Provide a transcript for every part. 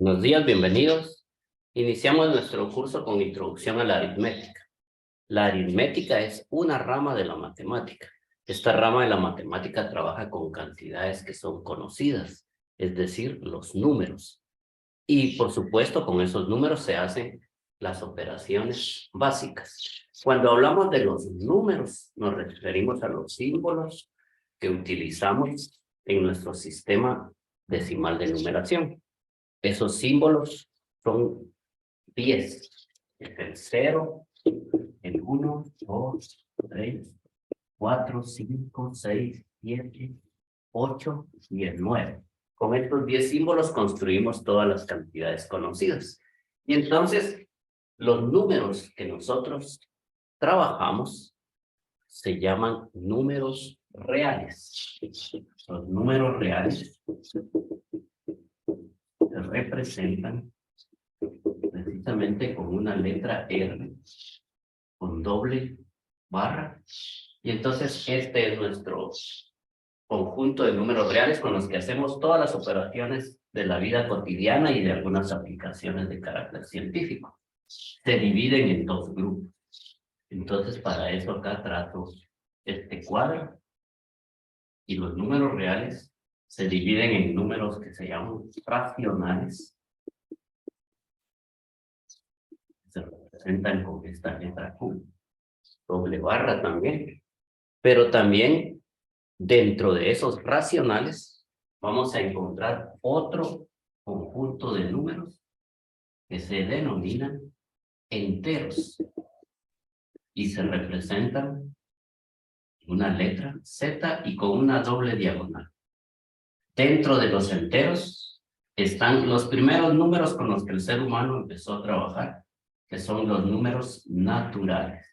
Buenos días, bienvenidos. Iniciamos nuestro curso con introducción a la aritmética. La aritmética es una rama de la matemática. Esta rama de la matemática trabaja con cantidades que son conocidas, es decir, los números. Y por supuesto, con esos números se hacen las operaciones básicas. Cuando hablamos de los números, nos referimos a los símbolos que utilizamos en nuestro sistema decimal de numeración. Esos símbolos son 10. Es el 0, el 1, 2, 3, 4, 5, 6, 7, 8 y el 9. Con estos 10 símbolos construimos todas las cantidades conocidas. Y entonces, los números que nosotros trabajamos se llaman números reales. Los números reales se representan precisamente con una letra R, con doble barra. Y entonces este es nuestro conjunto de números reales con los que hacemos todas las operaciones de la vida cotidiana y de algunas aplicaciones de carácter científico. Se dividen en dos grupos. Entonces para eso acá trato este cuadro. Y los números reales se dividen en números que se llaman racionales. Se representan con esta letra Q, doble barra también, pero también dentro de esos racionales vamos a encontrar otro conjunto de números que se denominan enteros y se representan una letra Z y con una doble diagonal. Dentro de los enteros están los primeros números con los que el ser humano empezó a trabajar, que son los números naturales.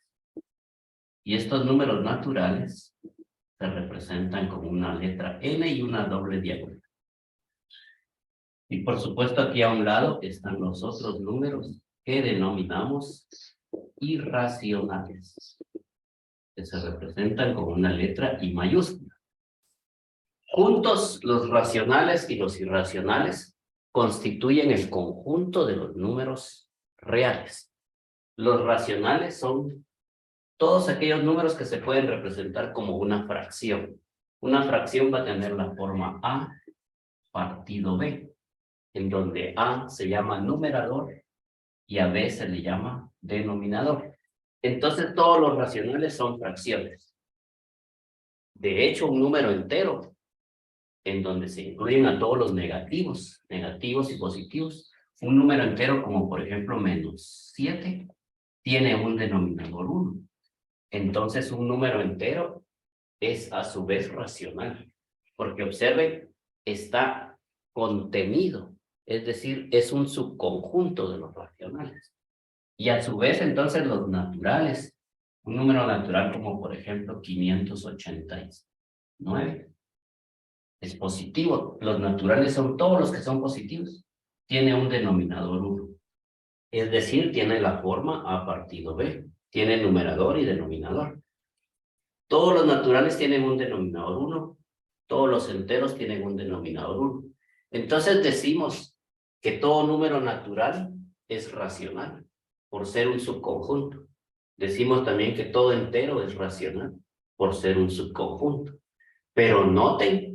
Y estos números naturales se representan con una letra N y una doble diagonal. Y por supuesto aquí a un lado están los otros números que denominamos irracionales, que se representan con una letra I mayúscula. Juntos, los racionales y los irracionales constituyen el conjunto de los números reales. Los racionales son todos aquellos números que se pueden representar como una fracción. Una fracción va a tener la forma A partido B, en donde A se llama numerador y a B se le llama denominador. Entonces todos los racionales son fracciones. De hecho, un número entero, en donde se incluyen a todos los negativos y positivos, un número entero como por ejemplo -7, tiene un denominador 1. Entonces un número entero es a su vez racional, porque observen, está contenido, es decir, es un subconjunto de los racionales. Y a su vez entonces los naturales, un número natural como por ejemplo 589, es positivo. Los naturales son todos los que son positivos. Tiene un denominador 1. Es decir, tiene la forma A partido B. Tiene numerador y denominador. Todos los naturales tienen un denominador 1. Todos los enteros tienen un denominador 1. Entonces decimos que todo número natural es racional, por ser un subconjunto. Decimos también que todo entero es racional, por ser un subconjunto. Pero noten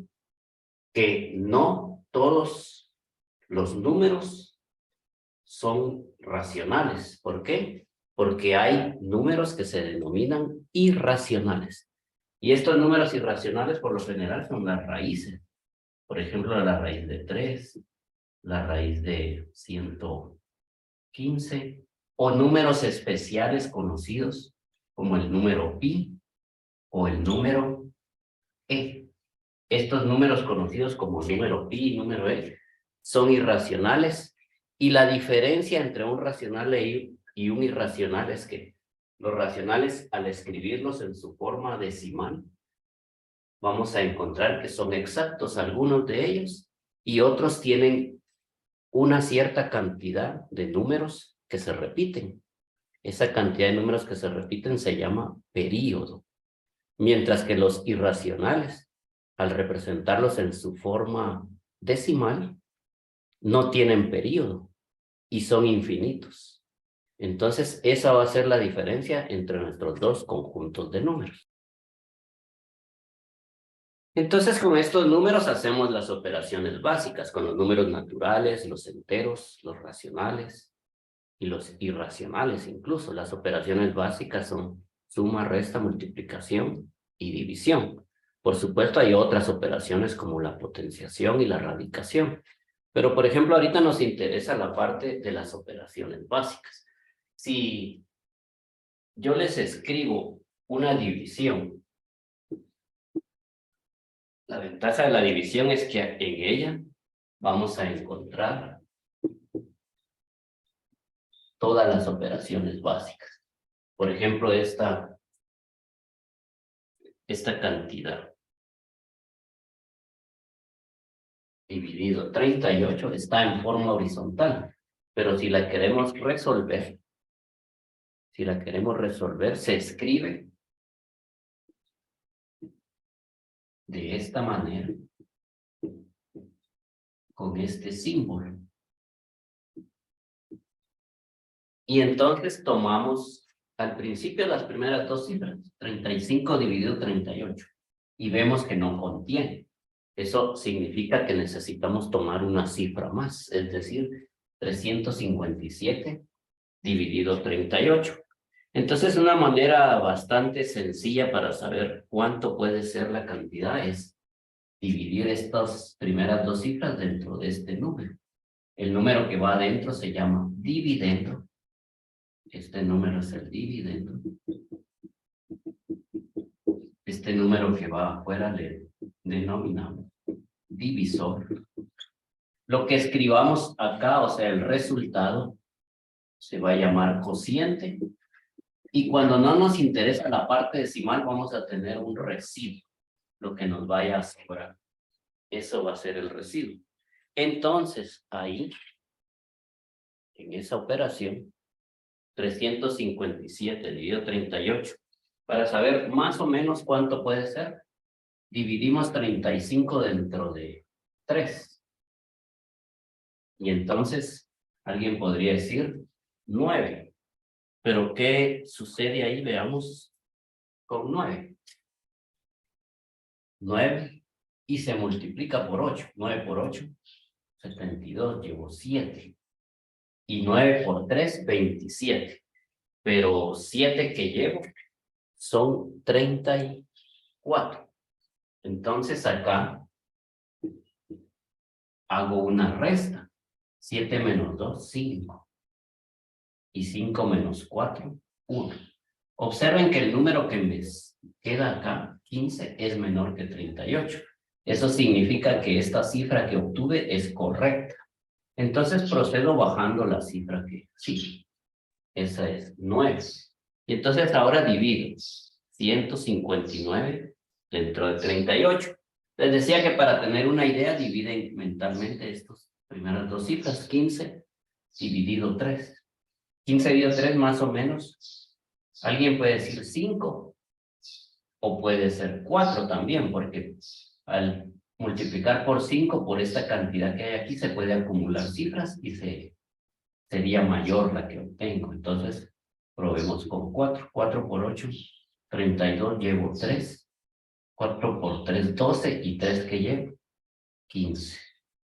que no todos los números son racionales. ¿Por qué? Porque hay números que se denominan irracionales. Y estos números irracionales por lo general son las raíces. Por ejemplo, la raíz de 3, la raíz de 115, o números especiales conocidos como el número pi o el número e. Estos números conocidos como número pi y número e son irracionales, y la diferencia entre un racional y un irracional es que los racionales, al escribirlos en su forma decimal, vamos a encontrar que son exactos algunos de ellos y otros tienen una cierta cantidad de números que se repiten. Esa cantidad de números que se repiten se llama período, mientras que los irracionales, al representarlos en su forma decimal, no tienen periodo y son infinitos. Entonces, esa va a ser la diferencia entre nuestros dos conjuntos de números. Entonces, con estos números hacemos las operaciones básicas, con los números naturales, los enteros, los racionales y los irracionales incluso. Las operaciones básicas son suma, resta, multiplicación y división. Por supuesto, hay otras operaciones como la potenciación y la radicación. Pero, por ejemplo, ahorita nos interesa la parte de las operaciones básicas. Si yo les escribo una división, la ventaja de la división es que en ella vamos a encontrar todas las operaciones básicas. Por ejemplo, esta cantidad dividido 38 está en forma horizontal, pero si la queremos resolver, se escribe de esta manera, con este símbolo. Y entonces tomamos al principio las primeras dos cifras, 35 dividido 38, y vemos que no contiene. Eso significa que necesitamos tomar una cifra más, es decir, 357 dividido 38. Entonces, una manera bastante sencilla para saber cuánto puede ser la cantidad es dividir estas primeras dos cifras dentro de este número. El número que va adentro se llama dividendo. Este número es el dividendo. Este número que va afuera le denominamos divisor. Lo que escribamos acá, o sea, el resultado, se va a llamar cociente. Y cuando no nos interesa la parte decimal, vamos a tener un residuo, lo que nos vaya a sobrar. Eso va a ser el residuo. Entonces, ahí, en esa operación, 357 dividido 38, para saber más o menos cuánto puede ser, dividimos 35 dentro de 3. Y entonces, alguien podría decir 9. Pero, ¿qué sucede ahí? Veamos con 9. 9 y se multiplica por 8. 9 por 8, 72, llevo 7. Y 9 por 3, 27. Pero 7 que llevo son 34. Entonces acá hago una resta. 7 menos 2, 5. Y 5 menos 4, 1. Observen que el número que me queda acá, 15, es menor que 38. Eso significa que esta cifra que obtuve es correcta. Entonces procedo bajando la cifra que sí. Esa es 9. Y entonces ahora divido 159 dentro de 38. Les decía que para tener una idea dividen mentalmente estas primeras dos cifras. 15 dividido 3. 15 dividido 3 más o menos. Alguien puede decir 5. O puede ser 4 también, porque al multiplicar por 5, por esta cantidad que hay aquí, se puede acumular cifras y sería mayor la que obtengo. Entonces, probemos con 4. 4 por 8, 32, llevo 3. 4 por 3, 12, y 3 que llevo, 15.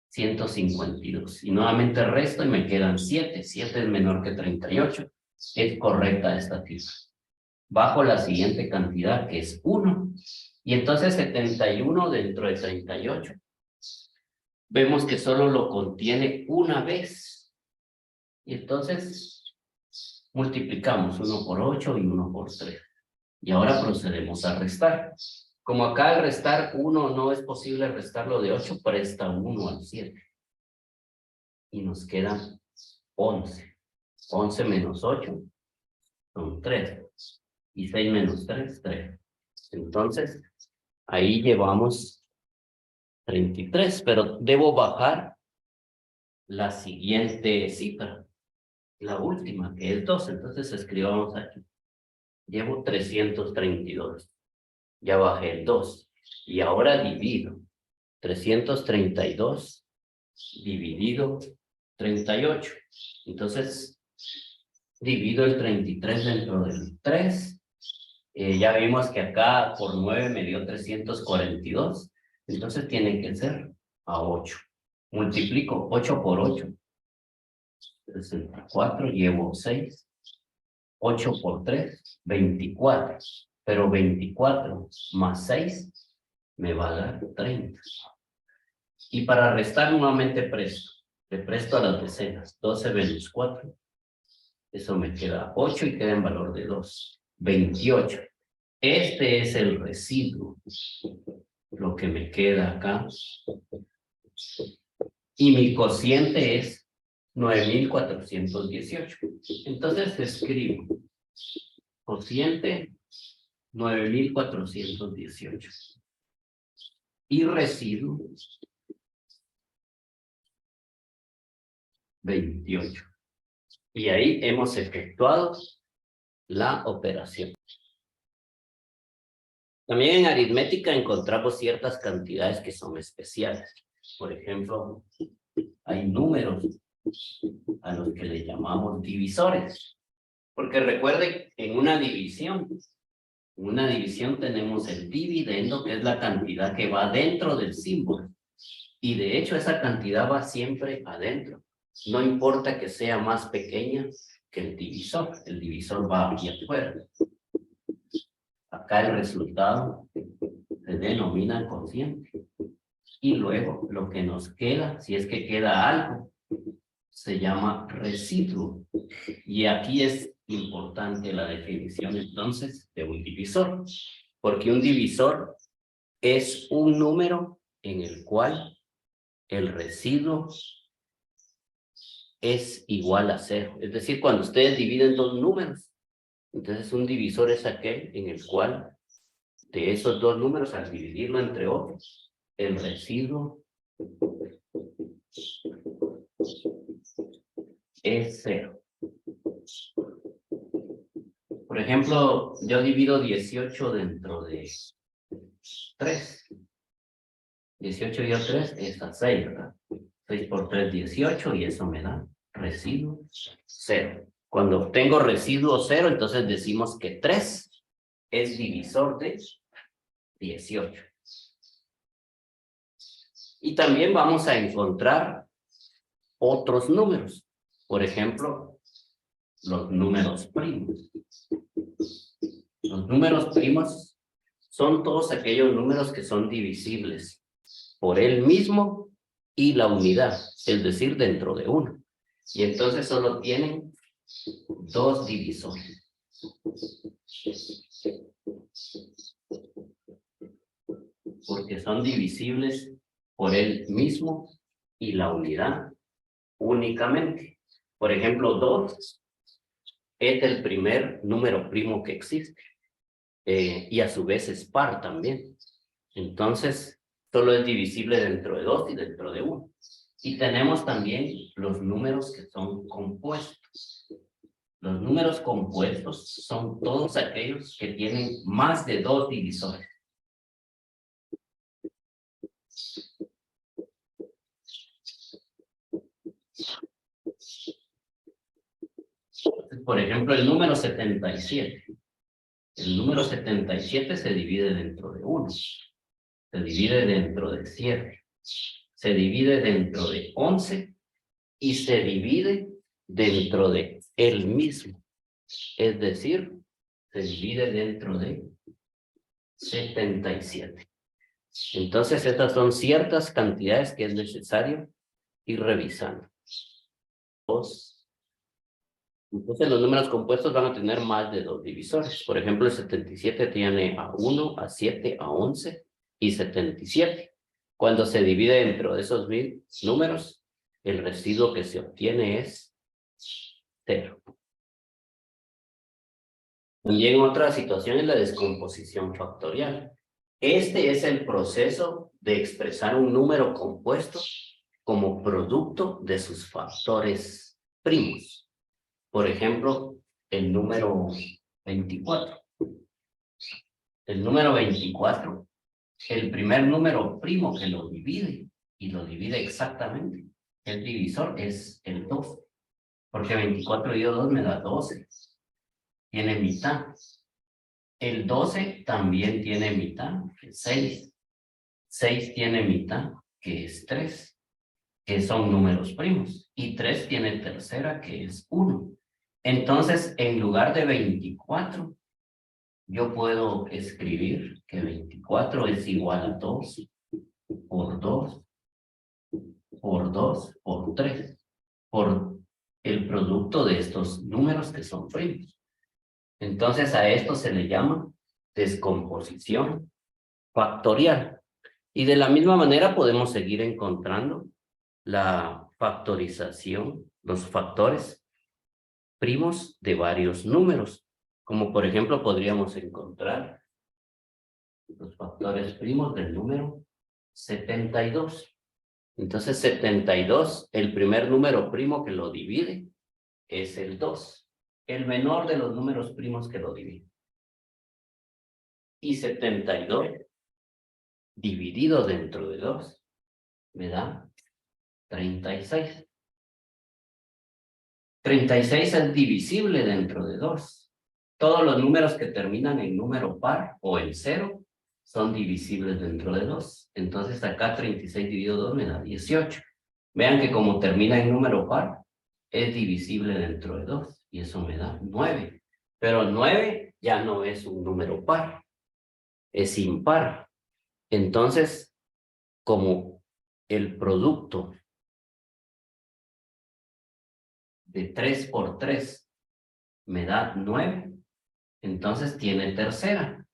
152. Y nuevamente resto y me quedan 7. 7 es menor que 38. Es correcta esta cifra. Bajo la siguiente cantidad, que es 1. Y entonces 71 dentro de 38. Vemos que solo lo contiene una vez. Y entonces multiplicamos 1 por 8 y 1 por 3. Y ahora procedemos a restar. Como acá al restar 1 no es posible restarlo de 8, presta 1 al 7. Y nos quedan 11. 11 menos 8 son 3. Y 6 menos 3, 3. Entonces, ahí llevamos 33, pero debo bajar la siguiente cifra, la última, que es 2. Entonces escribamos aquí. Llevo 332. Ya bajé el 2. Y ahora divido 332 dividido 38. Entonces, divido el 33 dentro del 3. Ya vimos que acá por 9 me dio 342. Entonces tiene que ser a 8. Multiplico 8 por 8. 64, llevo 6. 8 por 3, 24. Pero 24 más 6 me va a dar 30. Y para restar nuevamente presto. Le presto a las decenas. 12 menos 4. Eso me queda 8 y queda en valor de 2. 28. Este es el residuo. Lo que me queda acá. Y mi cociente es 9,418. Entonces escribo cociente 9,418. Y residuo 28. Y ahí hemos efectuado la operación. También en aritmética encontramos ciertas cantidades que son especiales. Por ejemplo, hay números a los que le llamamos divisores. Porque recuerden, en una división tenemos el dividendo, que es la cantidad que va dentro del símbolo. Y de hecho esa cantidad va siempre adentro. No importa que sea más pequeña que el divisor va aquí afuera. Acá el resultado se denomina cociente. Y luego lo que nos queda, si es que queda algo, se llama residuo. Y aquí es importante la definición entonces de un divisor. Porque un divisor es un número en el cual el residuo es igual a 0. Es decir, cuando ustedes dividen dos números, entonces un divisor es aquel en el cual de esos dos números, al dividirlo entre otros, el residuo es 0. Por ejemplo, yo divido 18 dentro de 3. 18 y 3 es a 6, ¿verdad? 6 por 3, 18, y eso me da residuo 0. Cuando obtengo residuo 0, entonces decimos que 3 es divisor de 18. Y también vamos a encontrar otros números. Por ejemplo, los números primos. Los números primos son todos aquellos números que son divisibles por él mismo y la unidad, es decir, dentro de uno. Y entonces solo tienen dos divisores. Porque son divisibles por él mismo y la unidad únicamente. Por ejemplo, 2 es el primer número primo que existe. Y a su vez es par también. Entonces, solo es divisible dentro de 2 y dentro de 1. Y tenemos también los números que son compuestos. Los números compuestos son todos aquellos que tienen más de 2 divisores. Por ejemplo, el número 77. El número 77 se divide dentro de 1. Se divide dentro de 7. Se divide dentro de 11. Y se divide dentro de él mismo. Es decir, se divide dentro de 77. Entonces, estas son ciertas cantidades que es necesario ir revisando. Entonces, los números compuestos van a tener más de 2 divisores. Por ejemplo, el 77 tiene a 1, a 7, a 11 y 77. Cuando se divide dentro de esos números, el residuo que se obtiene es 0. También otra situación es la descomposición factorial. Este es el proceso de expresar un número compuesto como producto de sus factores primos. Por ejemplo, el número 24. El número 24, el primer número primo que lo divide y lo divide exactamente. El divisor es el 2, porque 24 dividido 2 me da 12. Tiene mitad. El 12 también tiene mitad, que es 6. 6 tiene mitad, que es 3, que son números primos. Y 3 tiene tercera, que es 1. Entonces, en lugar de 24, yo puedo escribir que 24 es igual a 2 por 2 por 2 por 3 por el producto de estos números que son primos. Entonces, a esto se le llama descomposición factorial. Y de la misma manera podemos seguir encontrando la factorización, los factores primos de varios números, como por ejemplo podríamos encontrar los factores primos del número 72. Entonces 72, el primer número primo que lo divide es el 2, el menor de los números primos que lo divide. Y 72 dividido dentro de 2 me da 36. 36 es divisible dentro de 2. Todos los números que terminan en número par o en 0 son divisibles dentro de 2. Entonces acá 36 dividido 2 me da 18. Vean que como termina en número par, es divisible dentro de 2. Y eso me da 9. Pero 9 ya no es un número par, es impar. Entonces, como el producto de 3 por 3 me da 9, entonces tiene tercera.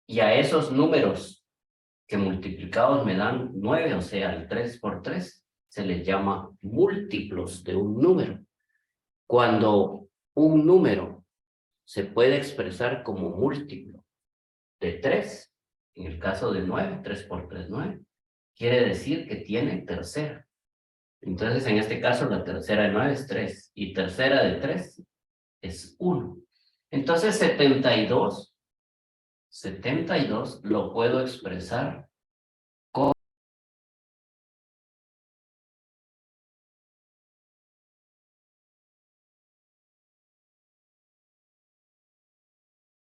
Y a esos números que multiplicados me dan 9, o sea, el 3 por 3, se les llama múltiplos de un número. Cuando un número se puede expresar como múltiplo de 3, en el caso de 9, 3 por 3, 9, quiere decir que tiene tercera. Entonces, en este caso, la tercera de 9 es 3, y tercera de 3 es 1. Entonces, 72 lo puedo expresar